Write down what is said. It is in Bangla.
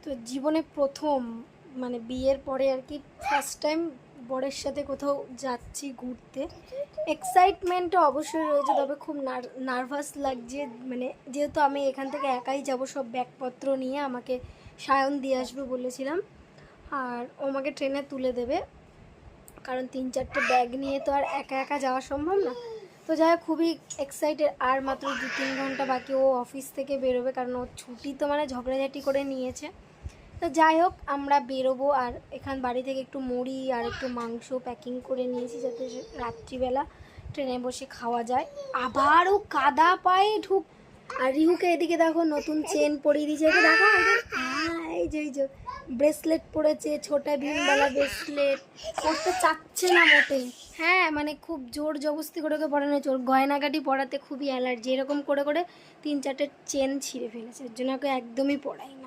তো জীবনে প্রথম মানে বিয়ের পরে আর কি ফার্স্ট টাইম বরের সাথে কোথাও যাচ্ছি ঘুরতে। এক্সাইটমেন্টটা অবশ্যই রয়েছে, তবে খুব নার্ভাস লাগছে। মানে যেহেতু আমি এখান থেকে একাই যাব, সব ব্যাগপত্র নিয়ে আমাকে সায়ন দিয়ে আসবে বলেছিলাম, আর ও আমাকে ট্রেনে তুলে দেবে, কারণ 3-4টে ব্যাগ নিয়ে তো আর একা একা যাওয়া সম্ভব না। তো যাই হোক, খুবই এক্সাইটেড। আর মাত্র 2-3 ঘন্টা বাকি ও অফিস থেকে বেরোবে, কারণ ওর ছুটি তো মানে ঝগড়াঝাটি করে নিয়েছে। তো যাই হোক, আমরা বেরোবো। আর এখান বাড়ি থেকে একটু মুড়ি আর একটু মাংস প্যাকিং করে নিয়েছি, যাতে রাত্রিবেলা ট্রেনে বসে খাওয়া যায়। আবারও কাদা পায়ে ঢুক। আর রিহুকে এদিকে দেখো, নতুন চেন পরিয়ে দিয়েছে। একে দেখো, এই যে ব্রেসলেট পরেছে, ছোটা ভীমবালা ব্রেসলেট। পরতে চাচ্ছে না মোটে। হ্যাঁ, মানে খুব জোর জবস্তি করে ওকে পরানো হয়েছে। ওর গয়নাগাটি পরাতে খুবই অ্যালার্জি, এরকম করে করে 3-4টে চেন ছিঁড়ে ফেলেছে, এর জন্য ওকে একদমই পরাইনি।